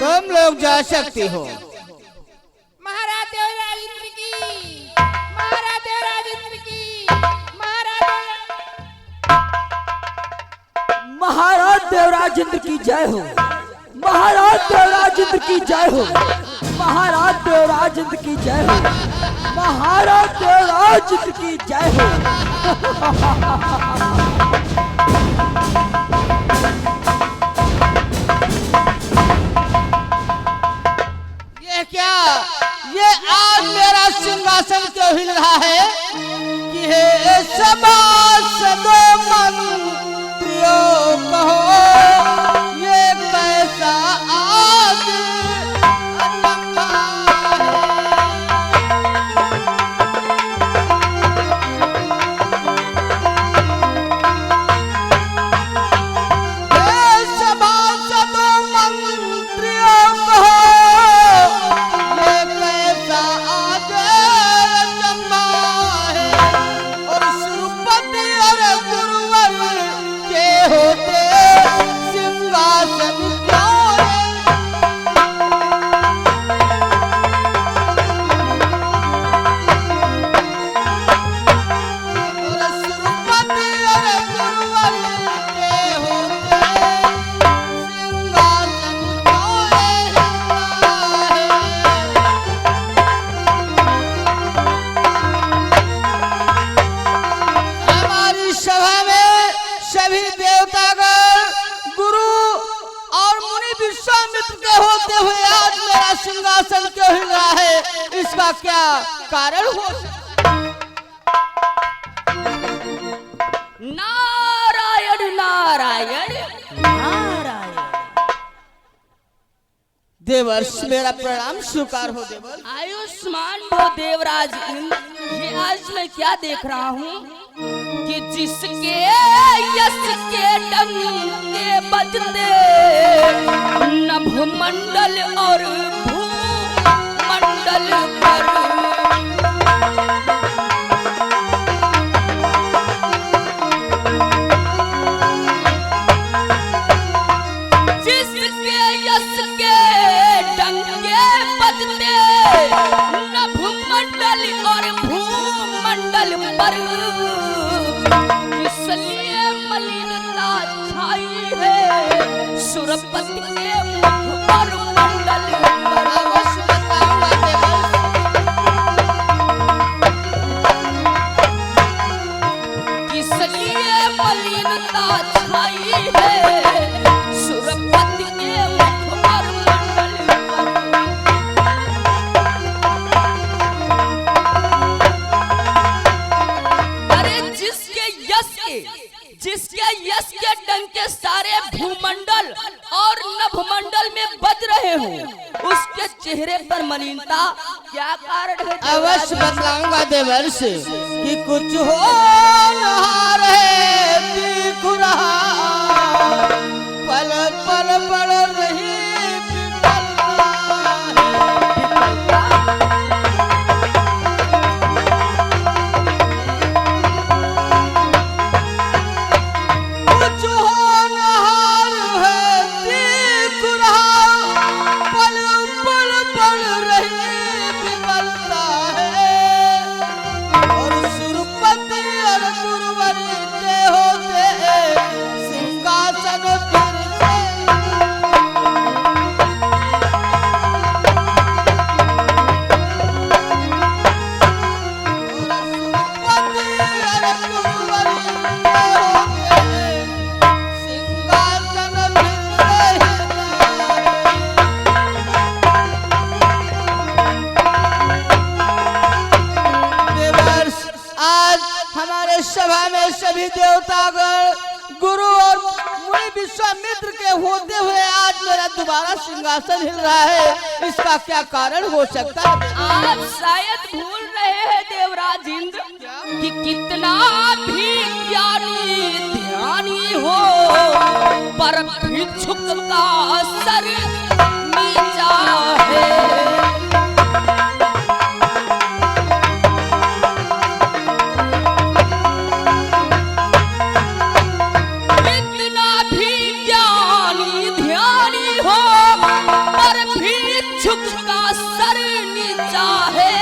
तुम लोग जा सकती हो। महाराज देवराज इंद्र की, महाराज देवराज इंद्र की, महाराज देवराज इंद्र की जय हो। महाराज देवराज इंद्र की जय हो। महाराज देवराज इंद्र की जय हो। महाराज देवराज इंद्र की जय हो। क्या ये आज मेरा सिंहासन क्यों हिल रहा है कि हे सभासदो मंत्रियों कहो ये कैसा आज सिंहासन क्यों हिल रहा है, इसका क्या कारण हो सकता? नारायण नारायण नारायण। देवर्ष मेरा प्रणाम स्वीकार हो देवर। आयुष्मान हो देवराज इंद्र। ये आज मैं क्या देख रहा हूँ कि जिसके यश के डंके बजते नभमंडल और भूमंडल पर जिसके यश के डंके बजते नभमंडल और भूमंडल पर इसलिए मलिनता छाई है सुरपति के मुख और मंडल पर। इसलिए मलिनता छाई है सुरपति के मुख और मंडल पर। अरे जिसके यश के डंके सारे भूमंडल और नभमंडल में बज रहे हो, उसके चेहरे पर मलिनता क्या कारण है? अवश्य बतलाऊंगा देवर्ष कि कुछ हो रहा है दिख रहा पल पल पड़ रही सभा में सभी देवतागण गुरु और मुनि विश्वामित्र के होते हुए आज मेरा दोबारा सिंहासन हिल रहा है, इसका क्या कारण हो सकता है? आप शायद भूल रहे हैं देवराज इंद्र कि कितना भी ज्ञानी ध्यानी हो पर भिक्षुक का सर नीचा है। कितना भी ज्ञानी ध्यानी हो पर भिक्षुक का सर नीचा है।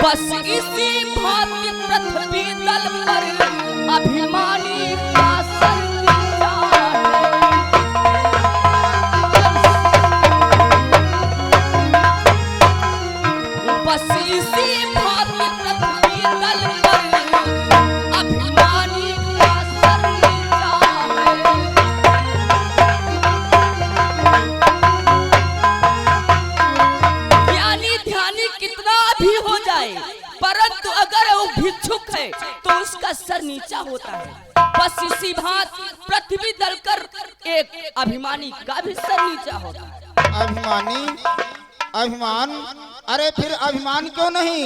बस इसी भांति पृथ्वी तल पर अभिमानी का सर नीचा है। बस इसी भांति पृथ्वी तल पर अभिमानी का सर नीचा है। ज्ञानी ध्यानी कितना भी हो जाए परंतु अगर वो भिक्षुक है तो उसका सर नीचा होता है। बस इसी भांति पृथ्वी दलकर एक अभिमानी का भी सर नीचा होता है। अभिमानी अभिमान, अरे फिर अभिमान क्यों नहीं?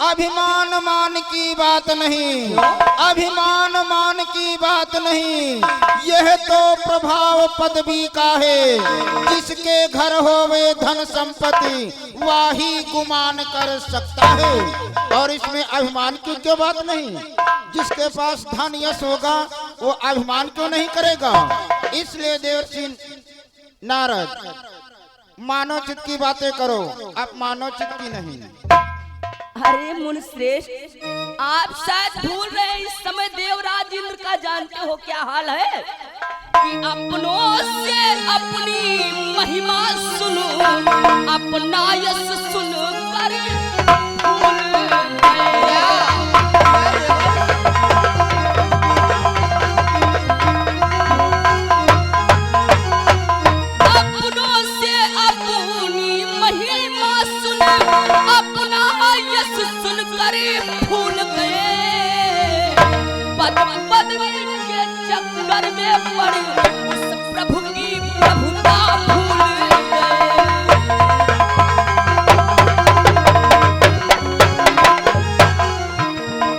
अभिमान मान की बात नहीं, अभिमान मान की बात नहीं, यह तो प्रभाव पदवी का है। जिसके घर होवे धन संपत्ति वही गुमान कर सकता है। और इसमें अभिमान की क्यों बात नहीं? जिसके पास धन यश होगा वो अभिमान क्यों नहीं करेगा? इसलिए देवर्षि नारद मानवचित की बातें करो, आप मानवचित की नहीं। अरे मुनिश्रेष्ठ, आप शायद भूल रहे हैं इस समय देवराज इंद्र का जानते हो क्या हाल है कि अपनों से अपनी महिमा सुनो, अपना यश सुन कर भूल गए। अपनों से अपनी महिमा सुन, अपना यश सुन कर भूल गए। पद पदवी के चक्कर में पड़ उस प्रभु की प्रभुता भूल गए।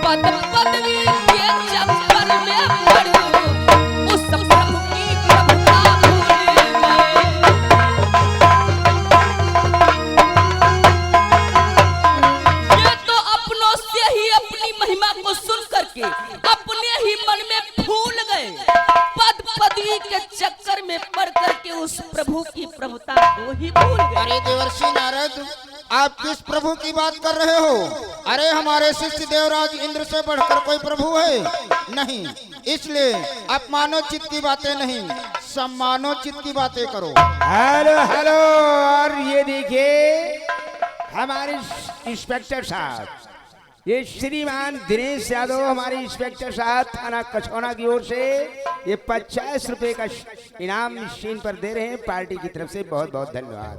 पद पदवी के चक्कर में पड़ उस प्रभु की प्रभुता भूल गए। ये तो अपनों से ही अपनी महिमा को सुन करके अपने ही मन में भूल गए। पद पदवी के चक्कर में पड़ करके उस प्रभु की प्रभुता को ही भूल गए। अरे देवर्षि नारद, आप किस प्रभु की बात कर रहे हो? अरे हमारे शिष्य देवराज इंद्र से बढ़कर कोई प्रभु है नहीं। इसलिए आप मानवचित की बातें नहीं, सम्मानोचित की बातें करो। हेलो हेलो, और ये देखिए हमारे इंस्पेक्टर साहब, ये श्रीमान दिनेश यादव हमारे इंस्पेक्टर साहब थाना कछौना की ओर से ये 50 रुपए का इनाम मशीन पर दे रहे हैं पार्टी की तरफ से। बहुत बहुत धन्यवाद।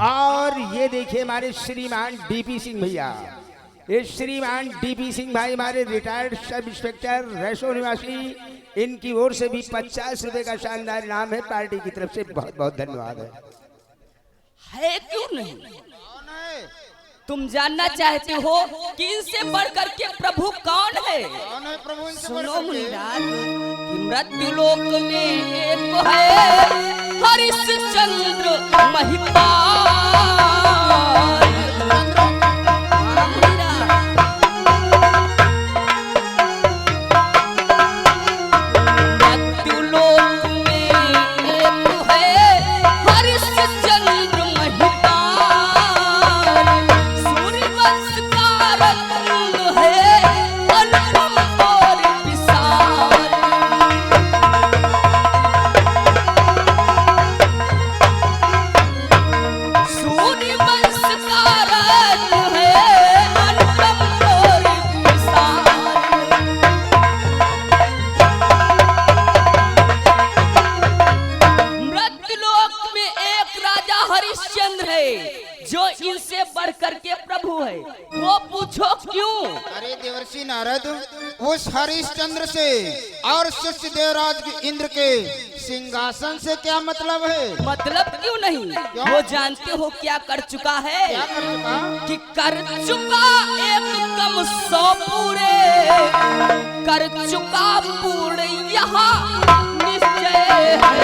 और ये देखिए हमारे श्रीमान डीपी सिंह भैया, ये श्रीमान डीपी सिंह भाई हमारे रिटायर्ड सब इंस्पेक्टर रैसो निवासी, इनकी ओर से भी 50 रुपए का शानदार इनाम है पार्टी की तरफ से। बहुत बहुत धन्यवाद है क्यों नहीं? तुम जानना चाहते हो कि इनसे बढ़कर के प्रभु कौन है? कौन है प्रभु इनसे सुनो बढ़कर के? मुनिराज, कि मृत्युलोक में एक है हरिश्चंद्र महिपाल। हाँ मुनिराज, मृत्युलोक में एक है हरिश्चंद्र महिपाल। सूर्यवंश का रत्न है अनुपम और विशाल। सूर्यवंश का क्यों? अरे देवर्षि नारद, उस हरिश्चंद्र से और शिष्य देवराज इंद्र के सिंहासन से क्या मतलब है? मतलब क्यों नहीं? वो जानते हो क्या कर चुका है? क्या कर चुका? कि कर चुका एक कम 100 पूरे, कर चुका पूर्ण यहाँ निश्चय है।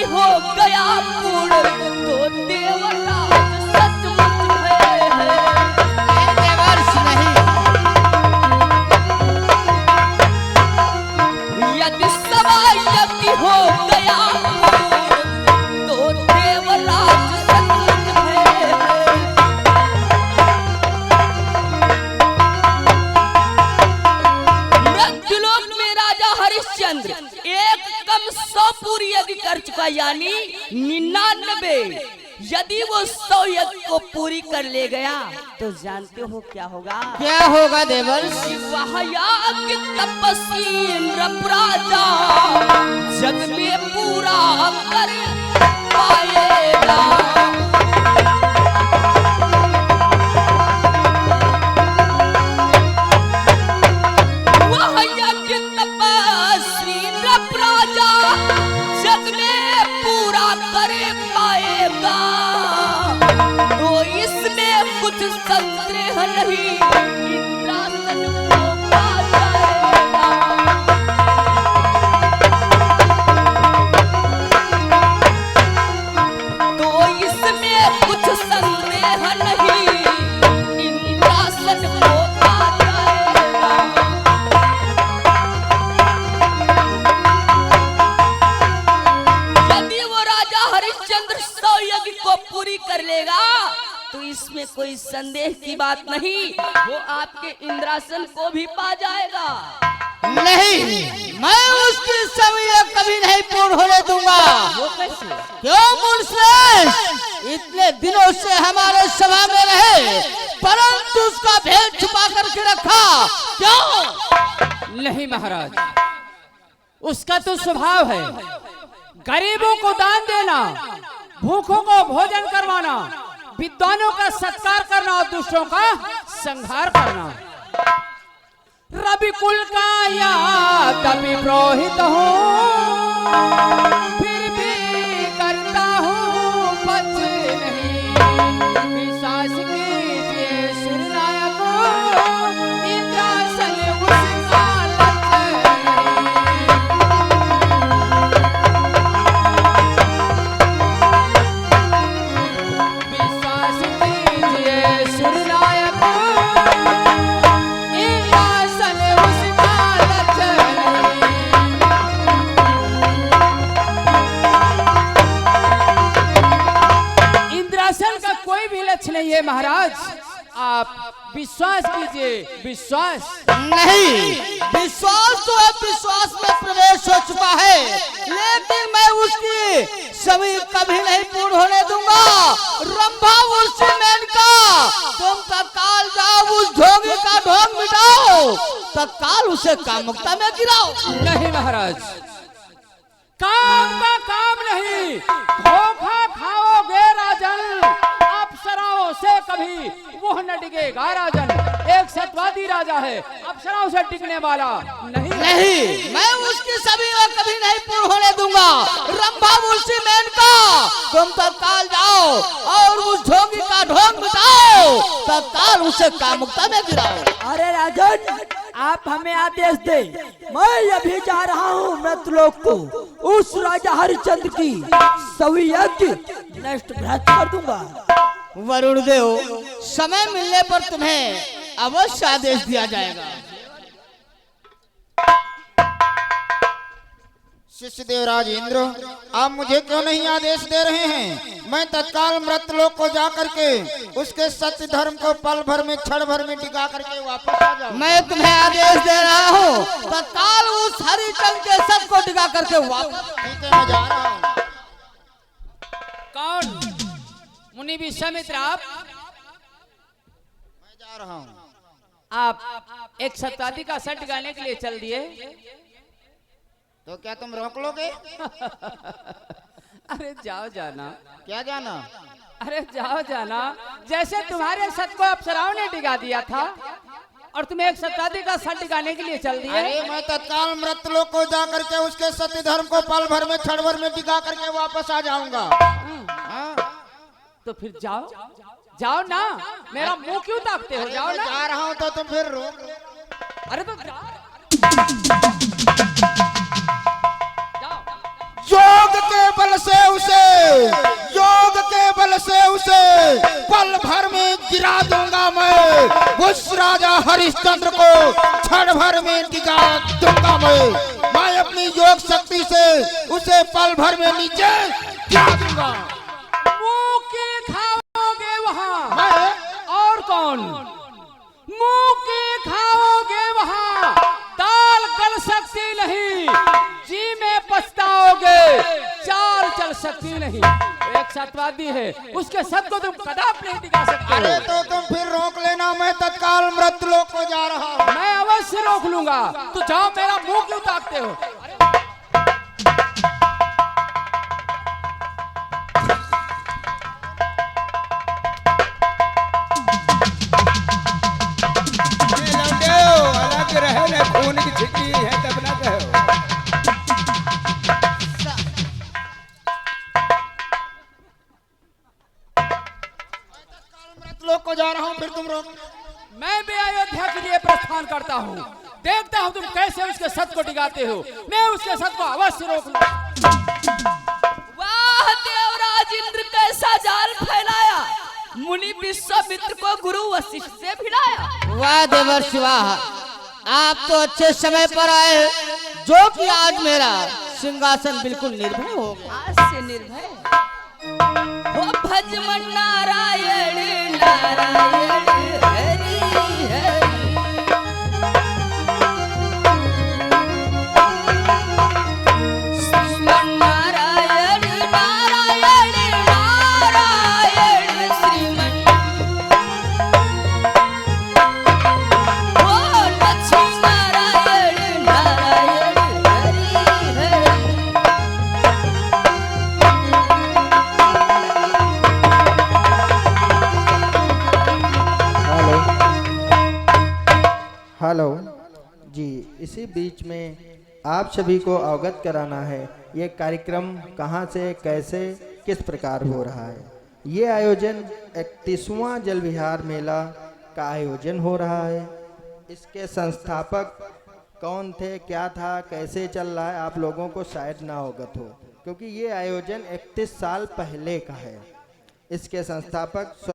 हो गया पूर्ण तो देवराज सचमुच है। देवर्ष नहीं, यदि सवायकी हो गया पूर्ण तो देवराज सचमुच है। मृत्युलोक में राजा हरिश्चंद्र एक कम 100 पूरी यदि कर चुका, यानी 99, यदि वो 100 यज्ञ को पूरी कर ले गया तो जानते हो क्या होगा? क्या होगा देवर्ष? वह याज्ञ तपस्वी इंद्र राजा जग में पूरा कर पाएगा। वह यज्ञ तपस्वी इंद्र राजा जग में पूरा कर पाएगा, तो इसमें कुछ संदेह नहीं, इंद्रासन को पा जाएगा। तो इसमें कुछ संदेह नहीं, इंद्रासन को पा जाएगा। यदि वो राजा हरिश्चंद्र 100 यज्ञ को पूरी कर लेगा तो इसमें कोई संदेह की बात नहीं, वो आपके इंद्रासन को भी पा जाएगा। नहीं, मैं उसकी समय कभी नहीं पूर्ण होने दूंगा। वो कैसे? क्यों मुनिश्रेष्ठ इतने दिनों से हमारे सभा में रहे परंतु उसका भेद छुपा करके रखा, क्यों? नहीं महाराज, उसका तो स्वभाव है गरीबों को दान देना, भूखों को भोजन करवाना, विद्वानों का सत्कार करना और दुष्टों का संहार करना। रवि कुल का या तभी पुरोहित हूँ, फिर भी करता हूँ पच नहीं। विश्वास कीजिए सुरनायक, इंद्रासन उसका लक्ष्य नहीं। विश्वास कीजिए सुरनायक, इंद्रासन उसका लक्ष्य नहीं। इंद्रासन का कोई भी लक्ष्य नहीं है महाराज, आप विश्वास कीजिए। विश्वास नहीं, विश्वास तो है, विश्वास में प्रवेश हो चुका है, लेकिन मैं उसकी सभी कभी नहीं पूर्ण होने दूंगा। रंभा उसी मेनका, तुम तत्काल जाओ उस ढोंगी का ढोंग मिटाओ, तत्काल उसे कामुकता में गिराओ। नहीं महाराज, काम का काम नहीं, धोखा खाओगे राजन। अप्सराओं से कभी वो न टिकेगा राजन, एक सत्यवादी राजा है, अप्सराओं से टिकने वाला नहीं। नहीं, मैं उसकी सभी कभी नहीं पूर्ण होने दूंगा। रंभा उसी मेनका, तुम तत्काल जाओ और उस ढोंगी का ढोंग मिटाओ, तत्काल उसे कामुकता में गिराओ। अरे राजन, आप हमें आदेश दे, मैं अभी जा रहा हूँ मृतलोक को, उस राजा हरिश्चंद्र की सभी यज्ञ नष्ट भ्रष्ट कर दूंगा। वरुण देव, समय मिलने पर तुम्हें अवश्य आदेश दिया जाएगा। शिष्य देवराज इंद्र, आप मुझे क्यों नहीं आदेश दे रहे हैं? मैं तत्काल मृतलोक को जा करके उसके सत्य धर्म को पल भर में क्षण भर में टिका करके वापस आ जाऊं। मैं तुम्हें आदेश दे रहा हूँ, तत्काल उस हरिचंद के सब को टिका करके वापस। ठीक है, मैं जा रहा हूँ। कौन मुनि विश्वामित्र आप मैं जा रहा हूँ। आप एक शताब्दी का सट गाने के लिए चल दिए। तो क्या तुम रोक लोगे? अरे जाओ जाना, क्या जाना? अरे जाओ जाना। जैसे तुम्हारे सत को अप्सराओं ने डिगा दिया था और तुम एक शताब्दी का सट गाने के लिए चल दिए। अरे मैं तत्काल मृतलोक को जा करके उसके सत्य धर्म को पल भर में क्षण भर में टिका करके वापस आ जाऊंगा। हाँ? तो फिर जाओ, जाओ ना, मेरा मुंह क्यों ताकते हो? जाओ मैं ना। जा रहा हूँ तो तुम फिर रोक लो। अरे तो जाओ। योग के बल से उसे, योग के बल से उसे पल भर में गिरा दूंगा मैं। उस राजा हरिश्चंद्र को क्षण भर में गिरा दूंगा मैं अपनी योग शक्ति से उसे पल भर में नीचे गिरा दूंगा। मुंह की खाओगे वहाँ? मैं और कौन? मुंह की खाओगे वहाँ, दाल गल सकती नहीं, जी में पछताओगे, चाल चल सकती नहीं। एक सतवादी है, उसके सत को तुम कदाप नहीं दिखा सकते अरे हो। तो तुम फिर रोक लेना, मैं तत्काल मृतलोक को जा रहा हूँ। मैं अवश्य रोक लूंगा। तो जाओ, मेरा मुंह क्यों ताकते हो? अलग रहे ना, खून की छिटी है तब ना कहो। मृतलोक को जा रहा हूँ, फिर तुम रोक। मैं भी अयोध्या के लिए प्रस्थान करता हूँ। देखता हूँ तुम कैसे उसके सत को डिगाते हो। मैं उसके सत को अवश्य रोक लूंगा। वाह देवराज इंद्र, कैसा जाल फैलाया। मुनि विश्वामित्र को गुरु वशिष्ठ से भिड़ाया। वाह देवर्षि वाह, आप तो अच्छे समय पर आए, जो कि आज मेरा सिंहासन बिल्कुल निर्भय हो गया। आज से निर्भय हो भजमन नारायण नारायण हरि हरि। श्रीमन नारायण नारायण नारायण श्रीमन। ओ लक्ष्मी नारायण नारायण हरि हरि। हेलो जी, इसी बीच में आप सभी को अवगत कराना है ये कार्यक्रम कहाँ से कैसे किस प्रकार हो रहा है। ये आयोजन 31वां जल विहार मेला का आयोजन हो रहा है। इसके संस्थापक कौन थे, क्या था, कैसे चल रहा है, आप लोगों को शायद ना अवगत हो, क्योंकि ये आयोजन 31 साल पहले का है। इसके संस्थापक